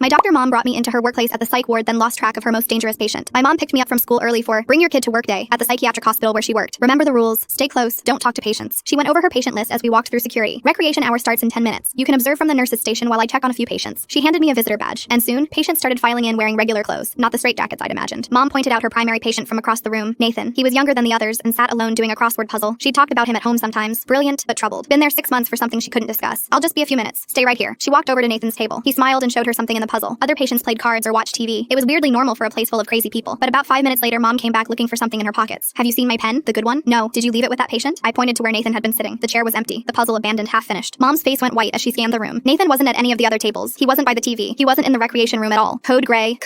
My doctor mom brought me into her workplace at the psych ward, then lost track of her most dangerous patient. My mom picked me up from school early for bring your kid to work day at the psychiatric hospital where she worked. Remember the rules, stay close, don't talk to patients. She went over her patient list as we walked through security. Recreation hour starts in 10 minutes. You can observe from the nurse's station while I check on a few patients. She handed me a visitor badge, and soon, patients started filing in wearing regular clothes, not the straitjackets I'd imagined. Mom pointed out her primary patient from across the room, Nathan. He was younger than the others and sat alone doing a crossword puzzle. She'd talked about him at home sometimes. Brilliant, but troubled. Been there 6 months for something she couldn't discuss. I'll just be a few minutes. Stay right here. She walked over to Nathan's table. He smiled and showed her something in the puzzle. Other patients played cards or watched TV. It was weirdly normal for a place full of crazy people. But about 5 minutes later, Mom came back looking for something in her pockets. Have you seen my pen? The good one? No. Did you leave it with that patient? I pointed to where Nathan had been sitting. The chair was empty. The puzzle abandoned, half finished. Mom's face went white as she scanned the room. Nathan wasn't at any of the other tables. He wasn't by the TV. He wasn't in the recreation room at all. Code gray,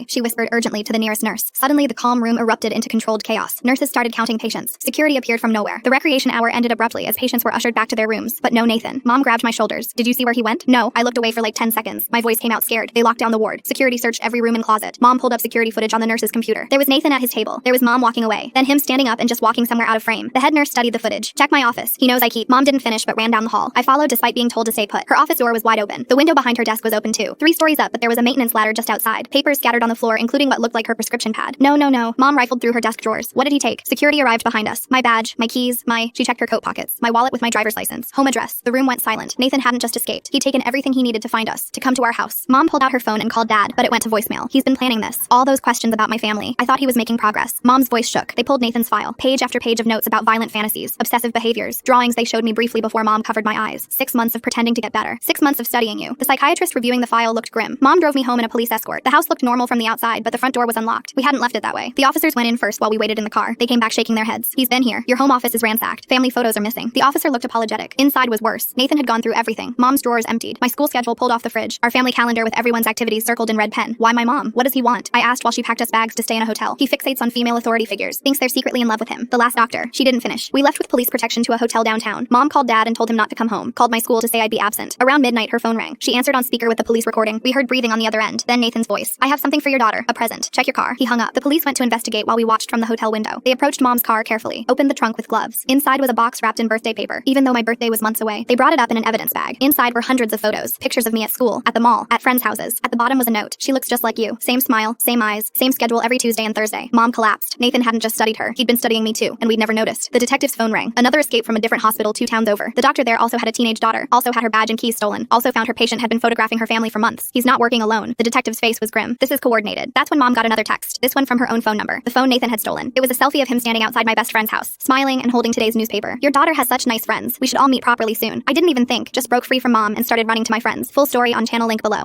she whispered urgently to the nearest nurse. Suddenly, the calm room erupted into controlled chaos. Nurses started counting patients. Security appeared from nowhere. The recreation hour ended abruptly as patients were ushered back to their rooms. But no Nathan. Mom grabbed my shoulders. Did you see where he went? No. I looked away for like 10 seconds. My voice came out scared. They locked down the ward. Security searched every room and closet. Mom pulled up security footage on the nurse's computer. There was Nathan at his table. There was Mom walking away. Then him standing up and just walking somewhere out of frame. The head nurse studied the footage. Check my office. He knows I keep. Mom didn't finish but ran down the hall. I followed despite being told to stay put. Her office door was wide open. The window behind her desk was open too. 3 stories up, but there was a maintenance ladder just outside. Papers scattered on the floor, including what looked like her prescription pad. No. Mom rifled through her desk drawers. What did he take? Security arrived behind us. My badge, my keys, she checked her coat pockets. My wallet with my driver's license. Home address. The room went silent. Nathan hadn't just escaped. He'd taken everything he needed to find us, to come to our house. Mom pulled out her phone and called Dad, but it went to voicemail. He's been planning this. All those questions about my family. I thought he was making progress. Mom's voice shook. They pulled Nathan's file. Page after page of notes about violent fantasies, obsessive behaviors, drawings they showed me briefly before Mom covered my eyes. 6 months of pretending to get better. 6 months of studying you. The psychiatrist reviewing the file looked grim. Mom drove me home in a police escort. The house looked normal from the outside, but the front door was unlocked. We hadn't left it that way. The officers went in first while we waited in the car. They came back shaking their heads. He's been here. Your home office is ransacked. Family photos are missing. The officer looked apologetic. Inside was worse. Nathan had gone through everything. Mom's drawers emptied. My school schedule pulled off the fridge. Our family calendar with everyone's activities circled in red pen. Why my mom? What does he want? I asked while she packed us bags to stay in a hotel. He fixates on female authority figures. Thinks they're secretly in love with him. The last doctor. She didn't finish. We left with police protection to a hotel downtown. Mom called Dad and told him not to come home. Called my school to say I'd be absent. Around midnight, her phone rang. She answered on speaker with the police recording. We heard breathing on the other end. Then Nathan's voice. I have something for your daughter. A present. Check your car. He hung up. The police went to investigate while we watched from the hotel window. They approached Mom's car carefully. Opened the trunk with gloves. Inside was a box wrapped in birthday paper. Even though my birthday was months away, they brought it up in an evidence bag. Inside were hundreds of photos. Pictures of me at school, at the mall, at friends' houses. At the bottom was a note. She looks just like you. Same smile, same eyes, same schedule every Tuesday and Thursday. Mom collapsed. Nathan hadn't just studied her. He'd been studying me too, and we'd never noticed. The detective's phone rang. Another escape from a different hospital 2 towns over. The doctor there also had a teenage daughter. Also had her badge and keys stolen. Also found her patient had been photographing her family for months. He's not working alone. The detective's face was grim. This is coordinated. That's when Mom got another text. This one from her own phone number. The phone Nathan had stolen. It was a selfie of him standing outside my best friend's house, smiling and holding today's newspaper. Your daughter has such nice friends. We should all meet properly soon. I didn't even think. Just broke free from Mom and started running to my friends. Full story on channel link below.